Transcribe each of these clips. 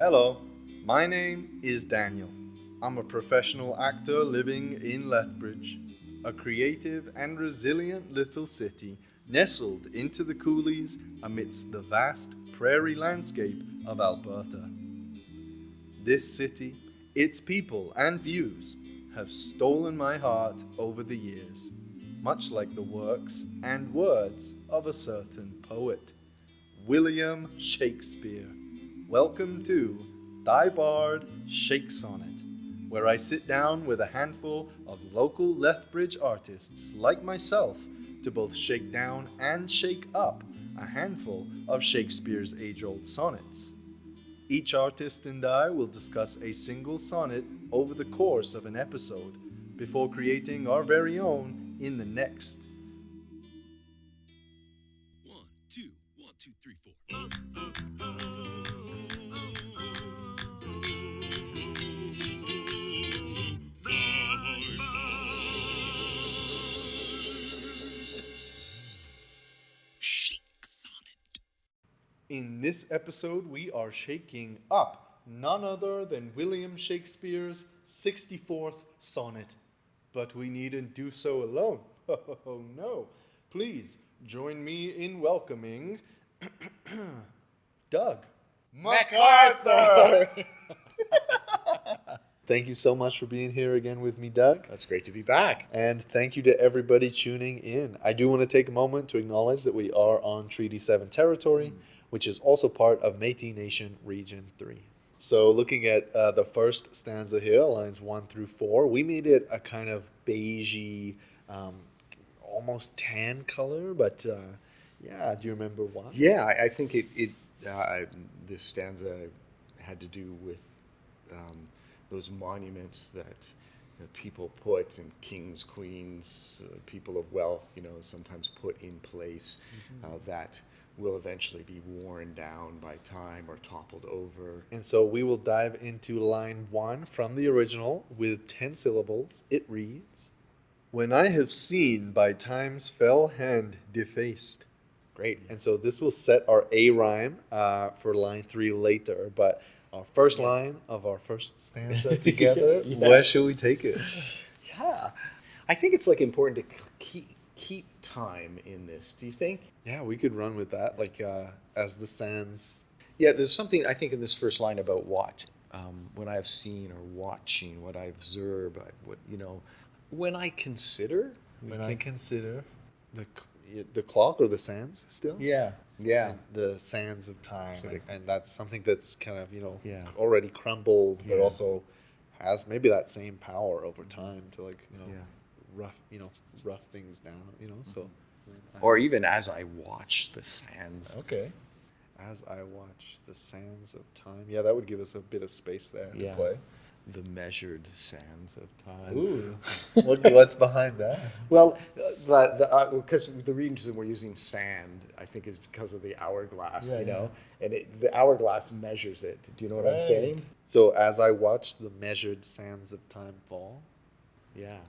Hello, my name is Daniel. I'm a professional actor living in Lethbridge, a creative and resilient little city nestled into the coulees amidst the vast prairie landscape of Alberta. This city, its people and views have stolen my heart over the years, much like the works and words of a certain poet, William Shakespeare. Welcome to Thy Bard Shakesonnet, where I sit down with a handful of local Lethbridge artists like myself to both shake down and shake up a handful of Shakespeare's age-old sonnets. Each artist and I will discuss a single sonnet over the course of an episode before creating our very own in the next. 1, 2, 1, 2, 3, 4. Shakesonnet. In this episode, we are shaking up none other than William Shakespeare's 64th sonnet. But we needn't do so alone. Oh no. Please join me in welcoming Doug MacArthur. Thank you so much for being here again with me, Doug. That's great to be back. And thank you to everybody tuning in. I do want to take a moment to acknowledge that we are on Treaty 7 territory, which is also part of Métis Nation Region 3. So looking at the first stanza here, lines 1 through 4, we made it a kind of beigey, almost tan color, but yeah, do you remember why? Yeah, I think this stanza had to do with those monuments that people put, and kings, queens, people of wealth, sometimes put in place that will eventually be worn down by time or toppled over. And so we will dive into line 1 from the original with 10 syllables. It reads, "When I have seen by time's fell hand defaced." Great. And so this will set our A rhyme for line 3 later. But our first line of our first stanza together, Yeah. Where should we take it? Yeah, I think it's important to keep time in this. Do you think? Yeah, we could run with that, like as the sands. Yeah, there's something I think in this first line about what, when I have seen or watching, what I observe, when I consider. When I consider the clock or the sands still? Yeah. And the sands of time, and that's something that's kind of Yeah. already crumbled, but Yeah. also has maybe that same power over time to rough things down, so Or even as I watch the sands. okay, as I watch the sands of time, yeah, that would give us a bit of space there to play. The measured sands of time. Ooh, what's behind that? Well, because the reason we're using sand, I think, is because of the hourglass, and the hourglass measures it. Do you know what I'm saying? So as I watch the measured sands of time fall, Yeah,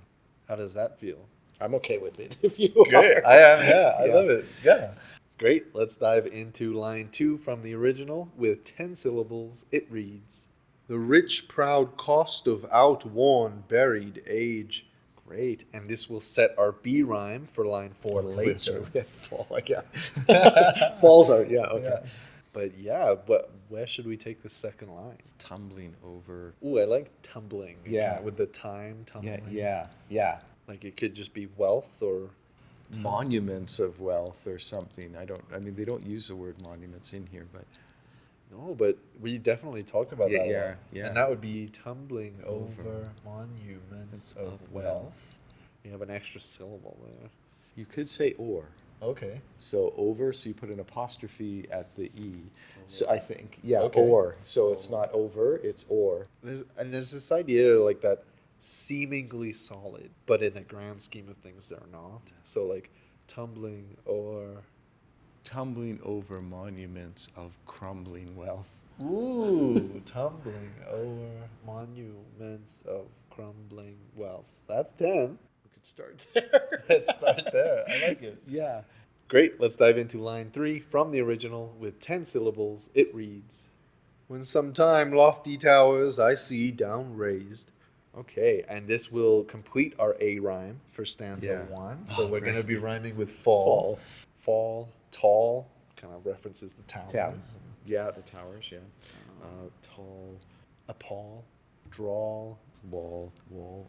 how does that feel? I'm okay with it. If you Great. are. I am, yeah. I Yeah. love it. Yeah. Great. Let's dive into line 2 from the original with 10 syllables. It reads, "The rich proud cost of outworn buried age." Great. And this will set our B rhyme for line 4 later. Yeah, fall. Falls out. Yeah. Okay. Yeah. But where should we take the second line? Tumbling over. Ooh, I like tumbling. Yeah. With the time tumbling. Yeah. Like it could just be wealth or Monuments of wealth or something. They don't use the word monuments in here, but no, but we definitely talked about that. Yeah. And that would be tumbling over monuments of wealth. You have an extra syllable there. you could say or. Okay. So over, so you put an apostrophe at the E. So I think, Okay. or. So it's not over, it's or. There's this idea like that seemingly solid, but in the grand scheme of things, they're not. So like tumbling or... Tumbling over monuments of crumbling wealth. Ooh, tumbling over monuments of crumbling wealth. That's 10. We could start there. Let's start there. I like it. Yeah. Great. Let's dive into line 3 from the original with 10 syllables. It reads, when sometime lofty towers I see down raised. Okay, and this will complete our A rhyme for stanza Yeah. 1. So Oh, we're going to great. be rhyming with fall. Fall, tall, kind of references the towers. Towers. Yeah, the towers, yeah. Tall, Appall, drawl. wall.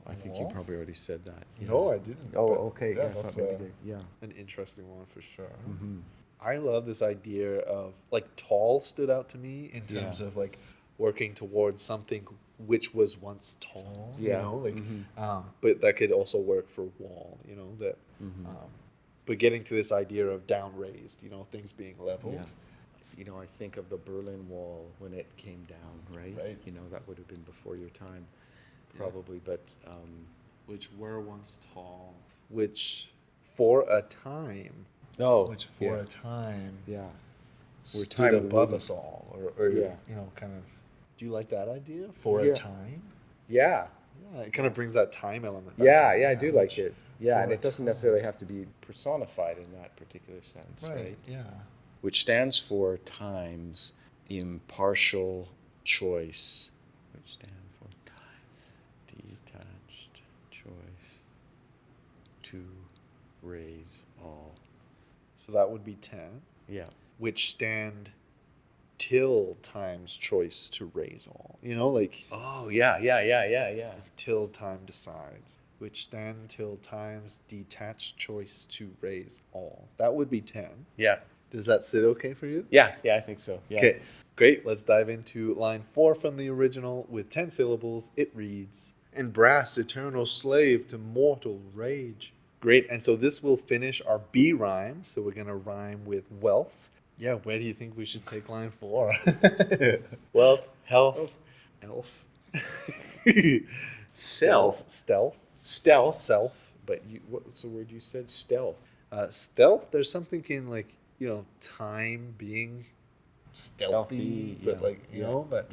I think you Wall? probably already said that. Yeah. No, I didn't. Oh, but okay. Yeah, I that's thought maybe you did. Yeah. an interesting one for sure. Mm-hmm. I love this idea of, like, tall stood out to me in terms Yeah. of, like, working towards something which was once tall, Yeah. you know, like, Mm-hmm. but that could also work for wall, you know, that, Mm-hmm. but getting to this idea of down raised, you know, things being leveled. Yeah. You know, I think of the Berlin Wall when it came down, right? Right. You know, that would have been before your time, Yeah. probably. But Which were once tall, which for a time, no, which for a time yeah, stood time above wouldn't- us all, or Yeah. you know, kind of. Do you like that idea for a Yeah. time? yeah, Yeah, it kind of brings that time element. Back yeah, in, yeah. I do like which- it. Yeah, for and a it doesn't time. necessarily have to be personified in that particular sense, right? Yeah. Which stands for times impartial choice. Which stand for time detached choice to raise all. So that would be 10, Yeah. which stand till time's choice to raise all. You know, like Oh, yeah. till time decides. Which stand till time's detached choice to raise all. That would be 10. Yeah. Does that sit okay for you? Yeah, I think so. Yeah. Okay, great. Let's dive into line 4 from the original with 10 syllables. It reads, "And brass eternal slave to mortal rage." Great. And so this will finish our B rhyme. So we're going to rhyme with wealth. Yeah, where do you think we should take line 4? Wealth, health, Elf. self, stealth, Stealth. self. But what's the word you said? Stealth. Stealth, there's something in, like, you know, time being stealthy, Stealthy, but yeah. like, you Yeah. know, but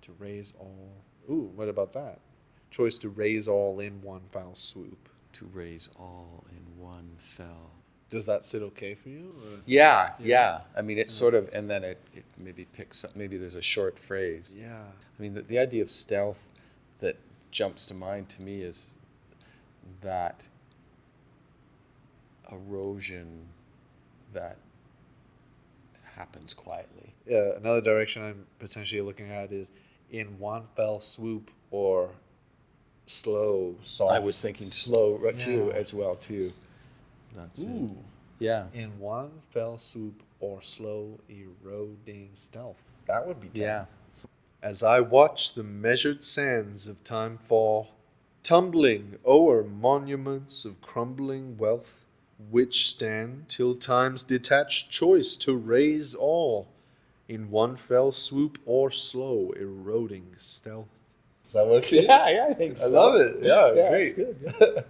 to raise all. Ooh, what about that? Choice to raise all in one foul swoop. To raise all in one fell. Does that sit okay for you? Or? Yeah. I mean, it's sort of, and then it maybe picks up, maybe there's a short phrase. Yeah. I mean, the idea of stealth that jumps to mind to me is that erosion that happens quietly. Yeah. Another direction I'm potentially looking at is in one fell swoop or slow, soft. I was thinking slow too, Yeah. as well too. That's it. Ooh. Yeah. In one fell swoop or slow eroding stealth. That would be 10. Yeah. As I watch the measured sands of time fall, tumbling o'er monuments of crumbling wealth, which stand till time's detached choice to raise all, in one fell swoop or slow eroding stealth. Does that work for you? Yeah, I think I love it. Yeah, Yeah, great. it's good.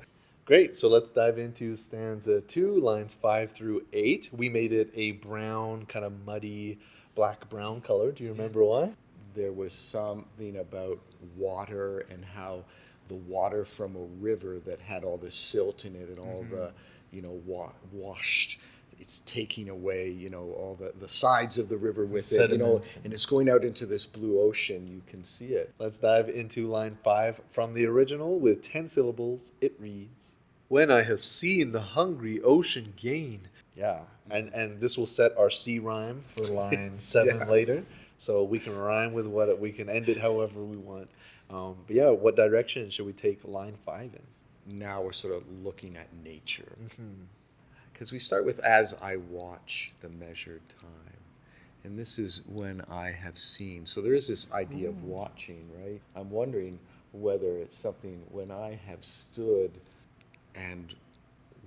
Great. So let's dive into stanza 2, lines 5 through 8. We made it a brown, kind of muddy, black-brown color. Do you remember why? There was something about water and how the water from a river that had all this silt in it and all the, washed, it's taking away, all the sides of the river with it, Sediment. and it's going out into this blue ocean. You can see it. Let's dive into line 5 from the original with 10 syllables. It reads, "When I have seen the hungry ocean gain." Yeah, and this will set our C rhyme for line 7 Yeah. later. So we can rhyme with we can end it however we want. But yeah, what direction should we take line 5 in? Now we're sort of looking at nature. Because we start with "as I watch the measured time." And this is when I have seen. So there is this idea of watching, right? I'm wondering whether it's something when I have stood and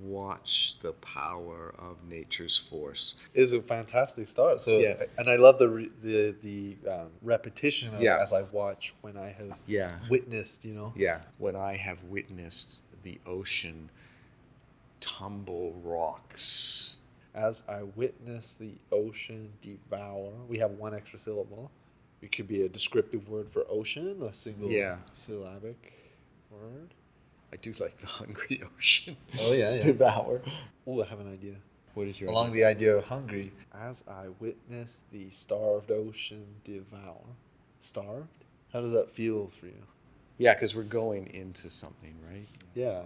watched the power of nature's force. Is a fantastic start. So Yeah. and I love the repetition of Yeah. as I watch when I have Yeah. witnessed, Yeah. When I have witnessed the ocean tumble rocks. As I witness the ocean devour. We have one extra syllable. It could be a descriptive word for ocean, a single Yeah. syllabic word. I do like the hungry ocean. Oh, yeah. Devour. Oh, I have an idea. What is your along idea? the idea of hungry. As I witness the starved ocean devour. Starved? How does that feel for you? Yeah, because we're going into something, right? Yeah.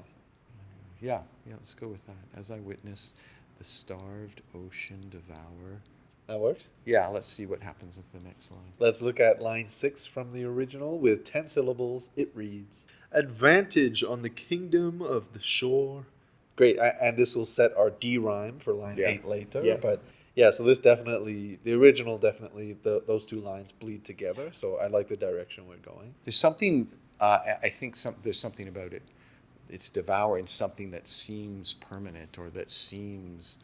Yeah, let's go with that. As I witness the starved ocean devour. That works? Yeah, let's see what happens with the next line. Let's look at line 6 from the original. With 10 syllables, it reads, Advantage on the kingdom of the shore. Great, and this will set our D rhyme for line Yeah. 8 later. Yeah. But yeah, so this definitely, the original definitely, those two lines bleed together. So I like the direction we're going. There's something, I think there's something about it. It's devouring something that seems permanent or that seems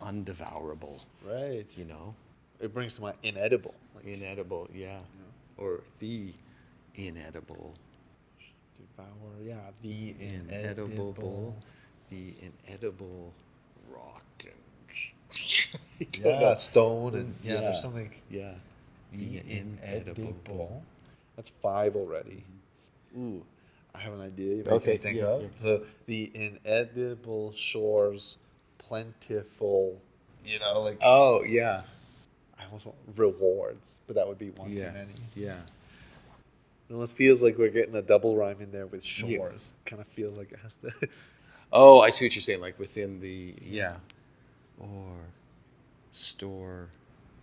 undevourable, Right. you know? It brings to mind inedible. Like Inedible, yeah. Or the inedible. devour, yeah. The Inedible inedible. the inedible rock and Yeah, stone and yeah, there's something. Yeah. The inedible. That's 5 already. Ooh, I have an idea. You may Okay, think yeah, of. yeah. So the inedible shores, plentiful. Like Oh, yeah. I almost want rewards, but that would be one Yeah. too many. Yeah. It almost feels like we're getting a double rhyme in there with shores. Kind of feels like it has to. Oh, I see what you're saying. Like within the, yeah. Or store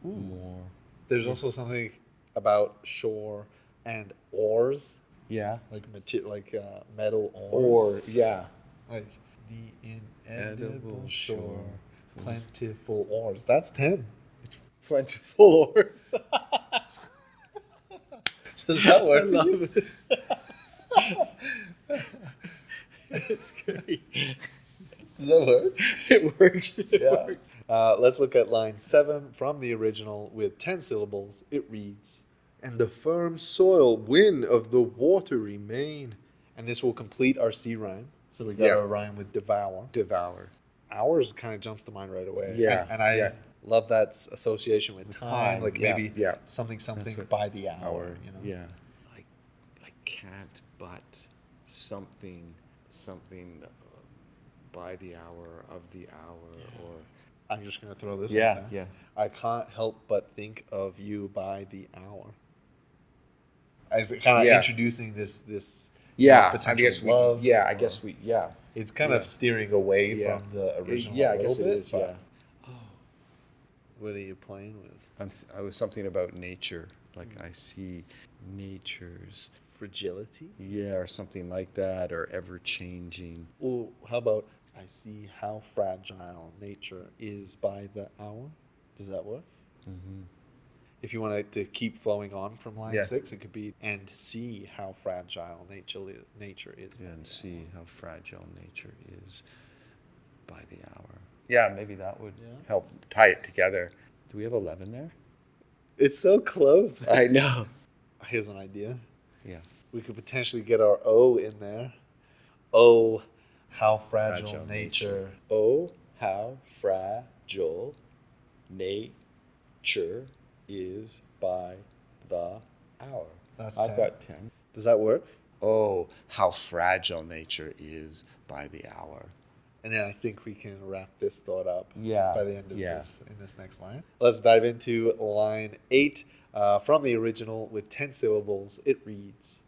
more. There's also something about shore and oars, Yeah. like metal Or, oars. yeah. Like the inedible Edible shore, shore. plentiful oars. That's 10. Plentiful oars. Does that work? I love it. It's great. Does that work? It works. It Yeah. works. Let's look at line 7 from the original with 10 syllables. It reads, And the firm soil win of the watery main. And this will complete our C rhyme. So we got Yeah. our rhyme with devour. Devour. Hours kind of jumps to mind right away. Yeah, And I yeah. love that association with time. Like yeah, maybe yeah. something That's what- by the hour. Yeah. I can't but something by the hour of the hour or I'm just going to throw this Yeah, out there. yeah. I can't help but think of you by the hour. As kind of Yeah. introducing this yeah, potential I guess love. it's It's kind of steering away Yeah. from the original. Yeah, a I guess little it bit, is. but Yeah. What are you playing with? I was something about nature, like I see nature's Fragility? yeah, or something like that, or ever changing. Well, how about I see how fragile nature is by the hour? Does that work? Mm-hmm. If you want it to keep flowing on from line Yeah. 6, it could be and see how fragile nature is. by And the see how fragile nature is by the hour. Yeah, maybe that would Yeah. help tie it together. Do we have 11 there? It's so close. I know. Here's an idea. Yeah. We could potentially get our O in there. Oh, how fragile, Fragile nature. Oh, how fragile nature is by the hour. That's I've 10. got 10. Does that work? Oh, how fragile nature is by the hour. And then I think we can wrap this thought up Yeah, by the end of yeah. this next line. Let's dive into line 8 from the original with 10 syllables. It reads,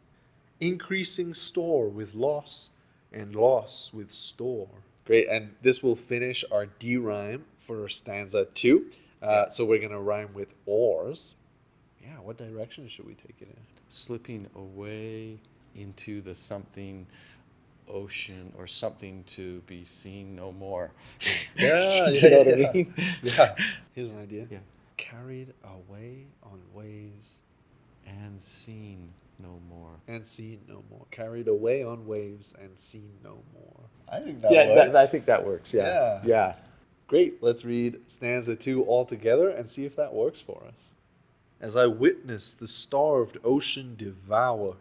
Increasing store with loss and loss with store. Great, and this will finish our D rhyme for stanza 2. So we're going to rhyme with oars. Yeah, what direction should we take it in? Slipping away into the something ocean or something to be seen no more. Yeah, You know what I mean? Yeah. Here's an idea. Yeah. Carried away on waves And seen no more. and seen no more. Carried away on waves and seen no more. I think I think that works. Yeah. Yeah. Yeah. Great. Let's read stanza 2 all together and see if that works for us. As I witness the starved ocean devour,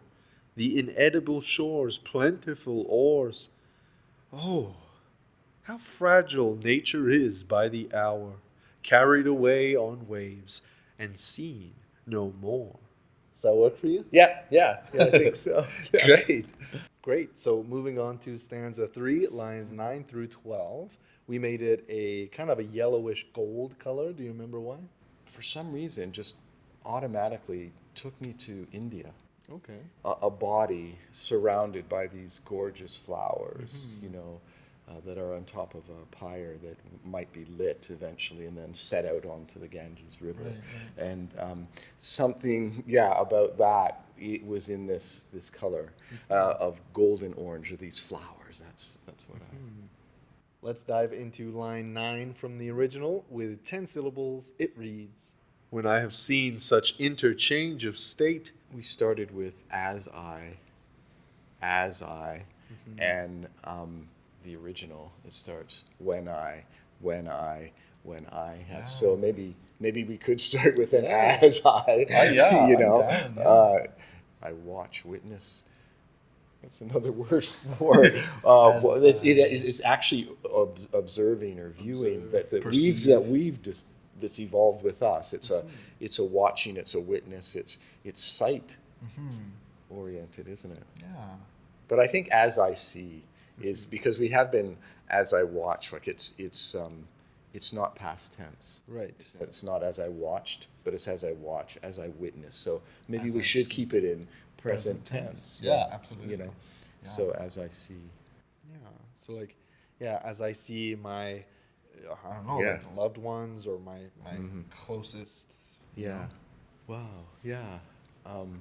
the inedible shores plentiful oars. Oh, how fragile nature is by the hour, carried away on waves and seen no more. Does that work for you? Yeah. I think so. Great. Great. So moving on to stanza 3, lines 9 through 12. We made it a kind of a yellowish gold color. Do you remember why? For some reason, just automatically took me to India. Okay. A body surrounded by these gorgeous flowers, that are on top of a pyre that might be lit eventually and then set out onto the Ganges River. Right. And something, about that, it was in this color of golden orange, or these flowers. That's what Let's dive into line 9 from the original. With 10 syllables, it reads, "When I have seen such interchange of state." We started with as I, and the original, it starts when I have. So maybe we could start with an as I. I'm down. I watch, witness. That's another word for it's actually observing or viewing that we've just that's evolved with us. It's a watching, it's a witness, it's sight oriented, isn't it? Yeah. But I think as I see is because we have been as I watch, like it's not past tense. Right. It's not as I watched, but it's as I watch, as I witness. So maybe As we I should see. keep it in present tense. Yeah, absolutely. Yeah. So So as I see. so as I see my, I don't know, Yeah. like loved ones or my closest. Yeah. Wow. Yeah. I'm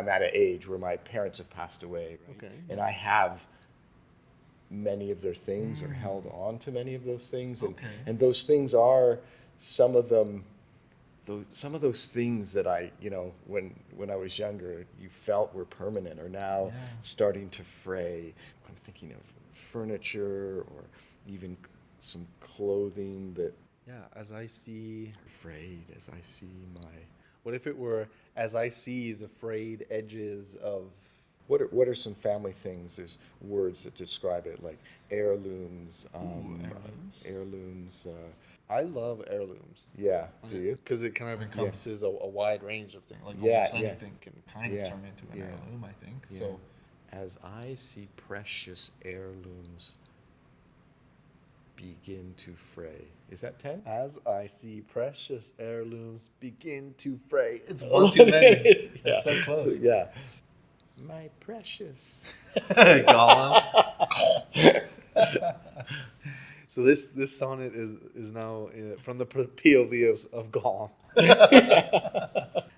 at an age where my parents have passed away, right? Okay. And I have many of their things, or held on to many of those things, and those things are some of them. Some of those things that I, when I was younger, you felt were permanent, are now starting to fray. I'm thinking of furniture or even some clothing that As I see. frayed as I see my. What if it were as I see the frayed edges of. What are some family things? There's words that describe it, like heirlooms. Heirlooms. I love heirlooms. Yeah. Do you? Because it kind of encompasses a wide range of things. Like Yeah, almost yeah. anything can kind of Yeah, turn into an yeah. heirloom, I think. Yeah. So As I see precious heirlooms begin to fray. Is that 10? as I see precious heirlooms begin to fray. It's one too many. It's so close. Yeah. My precious. Gollum. So this sonnet is now from the POV of Gollum.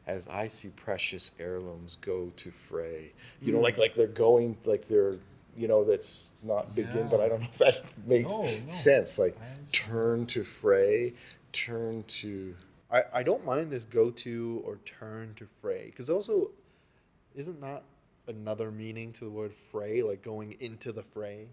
As I see precious heirlooms go to fray. Like they're going, like they're, that's not begin, but I don't know if that makes sense. Like turn to fray, turn to. I don't mind this go to or turn to fray, because also isn't that another meaning to the word fray, like going into the fray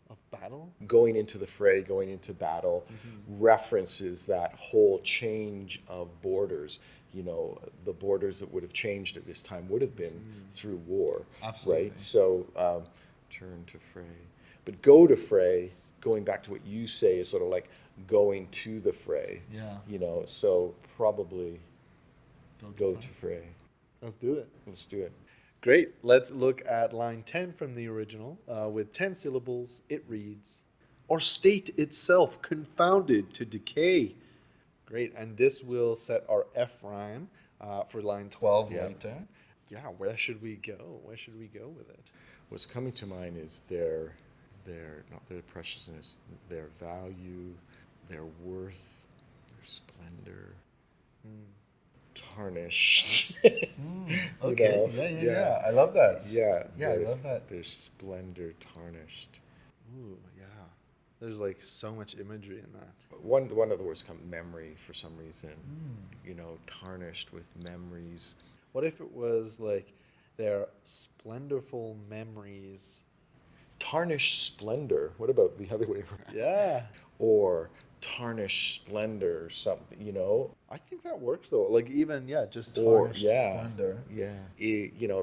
of battle? Going into the fray, going into battle, references that whole change of borders. The borders that would have changed at this time would have been through war. Absolutely. Right? So turn to fray. But go to fray, going back to what you say, is sort of like going to the fray. Yeah. So probably go to fray. Let's do it. Let's do it. Great. Let's look at line 10 from the original. With 10 syllables, it reads, "Or state itself confounded to decay." Great. And this will set our F rhyme for line 12 later. Yeah, where should we go? Where should we go with it? What's coming to mind is their not their preciousness, their value, their worth, their splendor. Tarnished. Okay. Yeah. I love that. Yeah. I love that. Their splendor tarnished. Ooh, yeah. There's like so much imagery in that. One of the words come memory for some reason. Tarnished with memories. What if it was like their splendorful memories? Tarnished splendor. What about the other way around? Yeah. Or tarnished splendor or something, I think that works though. Like even, just Or, tarnished yeah. splendor. Yeah.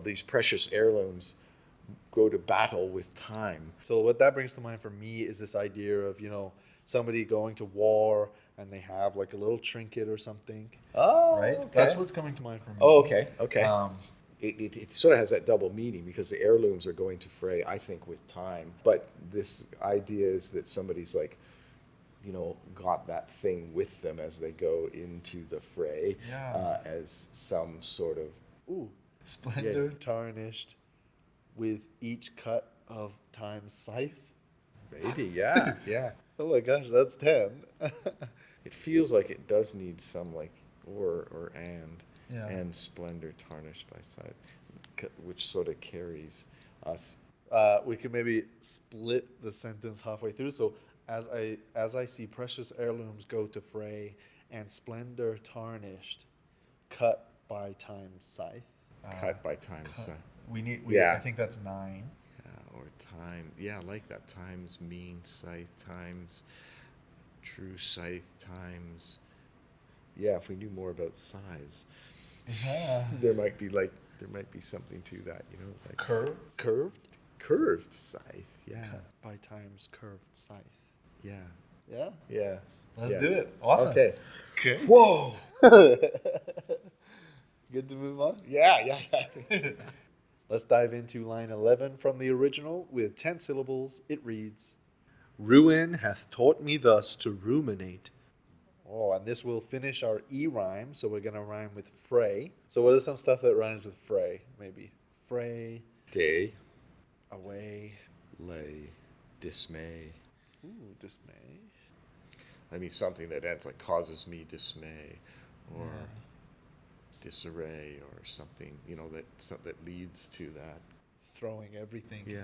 These precious heirlooms go to battle with time. So what that brings to mind for me is this idea of, somebody going to war and they have like a little trinket or something. Oh, Right? okay. That's what's coming to mind for me. Oh, okay. it sort of has that double meaning because the heirlooms are going to fray, I think, with time. But this idea is that somebody's like, got that thing with them as they go into the fray, as some sort of splendor tarnished with each cut of time's scythe. maybe, yeah. Oh my gosh, that's 10. It feels like it does need some like or Yeah. and splendor tarnished by side, which sort of carries us. We could maybe split the sentence halfway through. So as I see precious heirlooms go to fray and splendor tarnished, cut by time's scythe. Cut by time's scythe. I think that's 9. Or time. Yeah, I like that. Times mean scythe, times true scythe, times. Yeah, if we knew more about size, there might be something to that, like curved scythe. Yeah, Cut by time's curved scythe. yeah, Yeah. yeah. Let's do it. Awesome. Okay. Whoa. Good to move on. Yeah. Let's dive into line 11 from the original with 10 syllables. It reads, "Ruin hath taught me thus to ruminate." Oh, and this will finish our E rhyme, so we're going to rhyme with fray. So what is some stuff that rhymes with fray? Maybe fray, Day, away, lay, dismay. ooh, dismay. I mean, something that ends like causes me dismay, or disarray, or something, that leads to that. Throwing everything. Yeah.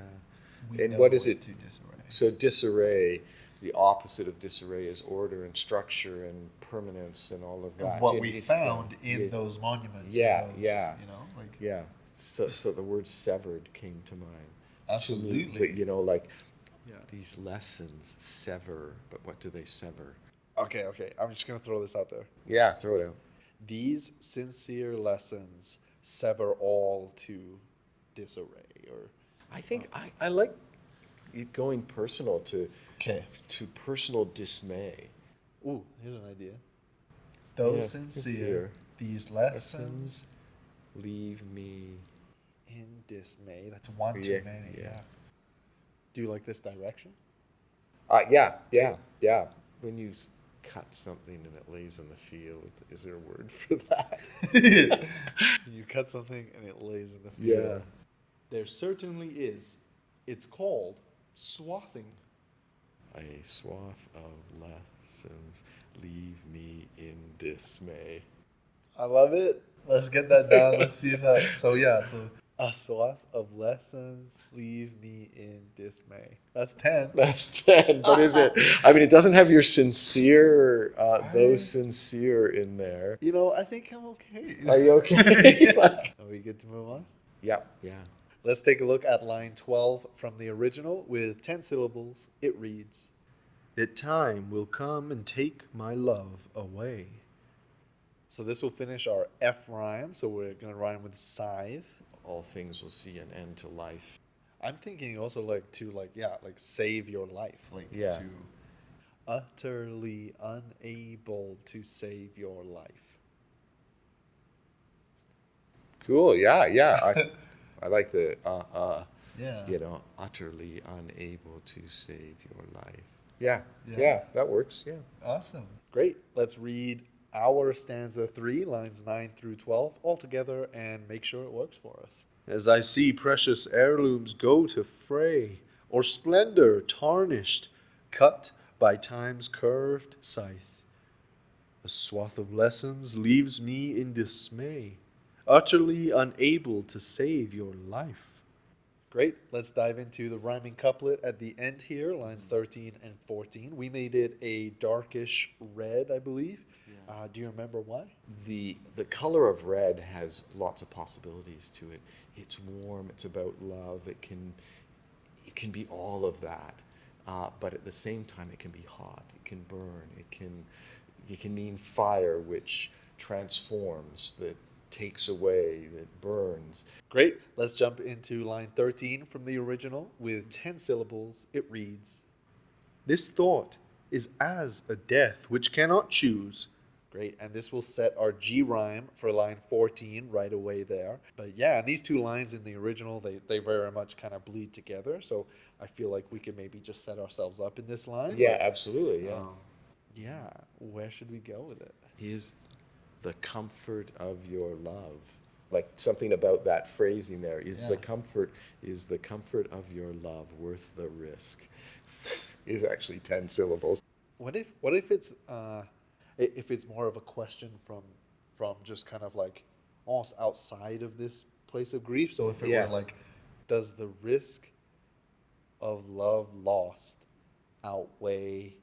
we And know what is it? into disarray. So disarray, the opposite of disarray is order and structure and permanence and all of that. And what we found in yeah. those monuments. Yeah, in those, yeah. Yeah. So the word severed came to mind. Absolutely. To me, these lessons sever, but what do they sever? Okay. I'm just going to throw this out there. Yeah, throw it out. These sincere lessons sever all to disarray. Or I think I like it going personal to okay. to personal dismay. Ooh, here's an idea. Those Yeah, sincere, these lessons leave me. in dismay. That's one too many. Yeah. Do you like this direction? Yeah. When you cut something and it lays in the field, is there a word for that? You cut something and it lays in the field. Yeah. There certainly is. It's called swathing. A swath of lessons leave me in dismay. I love it. Let's get that down. Let's see if that. So a swath of lessons leave me in dismay. That's 10. That's 10. But is it? I mean, it doesn't have your sincere, those sincere in there. I think I'm okay. Are you okay? Are we good to move on? Yeah. Let's take a look at line 12 from the original with 10 syllables. It reads, "That time will come and take my love away." So this will finish our F rhyme. So we're going to rhyme with scythe. All things will see an end to life. I'm thinking also like save your life. Yeah. To utterly unable to save your life. Cool. Yeah. I like the Yeah. utterly unable to save your life. Yeah, that works. Yeah. Awesome. Great. Let's read our stanza 3, lines 9 through 12 all together and make sure it works for us. "As I see precious heirlooms go to fray, or splendor tarnished, cut by time's curved scythe, a swath of lessons leaves me in dismay, utterly unable to save your life." Great. Let's dive into the rhyming couplet at the end here, lines 13 and 14. We made it a darkish red, I believe. Do you remember why? The color of red has lots of possibilities to it. It's warm. It's about love. It can be all of that, but at the same time, it can be hot. It can burn. It can mean fire, which transforms, that takes away, that burns. Great. Let's jump into line 13 from the original with 10 syllables. It reads, "This thought is as a death which cannot choose, Great. And this will set our G rhyme for line 14 right away there. But yeah, and these two lines in the original, they very much kind of bleed together. So I feel like we could maybe just set ourselves up in this line. Yeah, absolutely. Yeah. Yeah. Where should we go with it? Is the comfort of your love. Like something about that phrasing there is the comfort of your love worth the risk. Is actually 10 syllables. What if it's more of a question from just kind of like almost outside of this place of grief? So if it were like, does the risk of love lost outweigh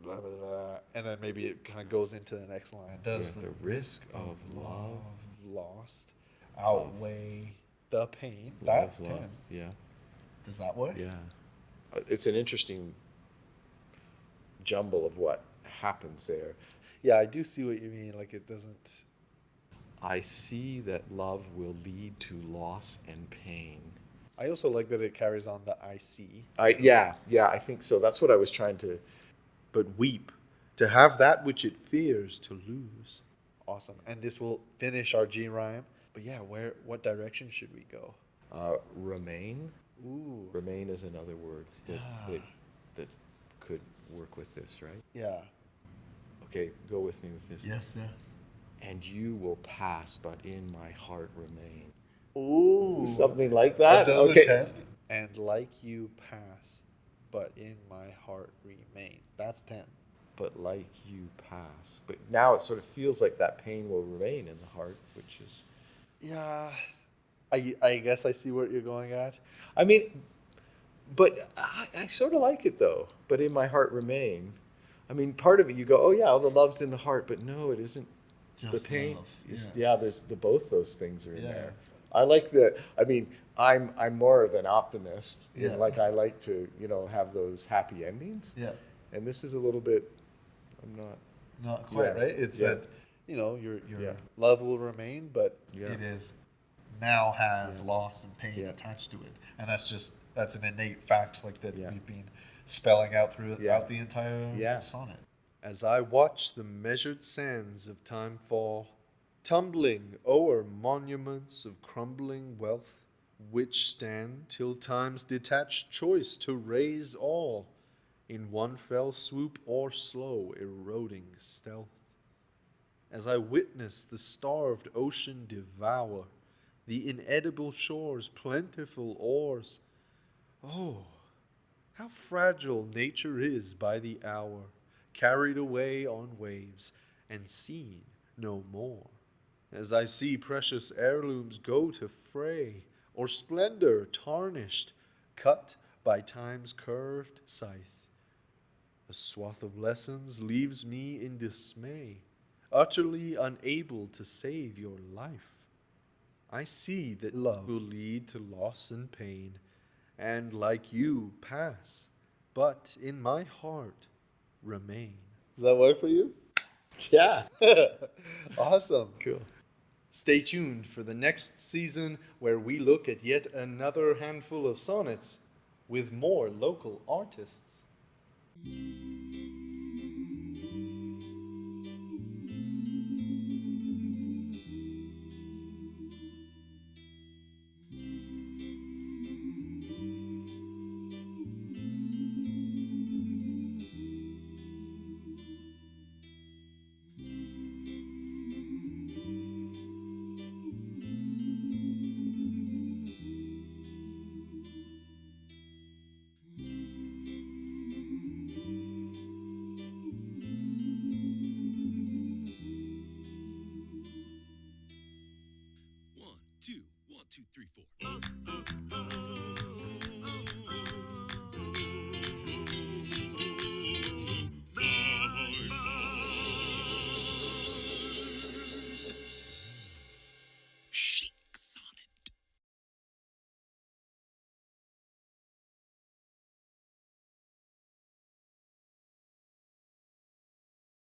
blah, blah, blah, and then maybe it kind of goes into the next line. Does the risk of love lost outweigh the pain? love That's lost. 10. Yeah. Does that work? Yeah. It's an interesting jumble of what happens there. Yeah, I do see what you mean. Like it doesn't. I see that love will lead to loss and pain. I also like that it carries on the I see. Yeah, I think so. That's what I was trying to. But weep, to have that which it fears to lose. Awesome. And this will finish our G rhyme. But yeah, what direction should we go? Remain. Ooh. Remain is another word that could work with this, right? Yeah. Okay, go with me with this. Yes, yeah. And you will pass, but in my heart remain. Ooh. Something like that. Those Okay. are 10. And like you pass, but in my heart remain. That's 10. But like you pass. But now it sort of feels like that pain will remain in the heart, which is... Yeah. I guess I see what you're going at. I mean, but I sort of like it though. But in my heart remain. I mean, part of it you go, oh yeah, all the love's in the heart, but no, it isn't. Just the pain. love. Yeah, there's both those things are in Yeah. there. I like the. I mean, I'm more of an optimist. Yeah. Like I like to have those happy endings. Yeah. And this is a little bit. I'm not. Not quite, Yeah. right? It's Yeah. that, your Yeah. love will remain, but Yeah. it is now has Yeah. loss and pain Yeah. attached to it. And that's an innate fact like that Yeah. we've been spelling out throughout Yeah. the entire Yeah. sonnet. As I watch the measured sands of time fall, tumbling o'er monuments of crumbling wealth, which stand till time's detached choice to raise all, in one fell swoop or slow eroding stealth. As I witness the starved ocean devour the inedible shore's plentiful ores, oh, how fragile nature is by the hour, carried away on waves and seen no more. As I see precious heirlooms go to fray, or splendor tarnished, cut by time's curved scythe, a swath of lessons leaves me in dismay, utterly unable to save your life. I see that love will lead to loss and pain, and like you pass, but in my heart remain. Does that work for you? Yeah. Awesome. Cool. Stay tuned for the next season where we look at yet another handful of sonnets with more local artists.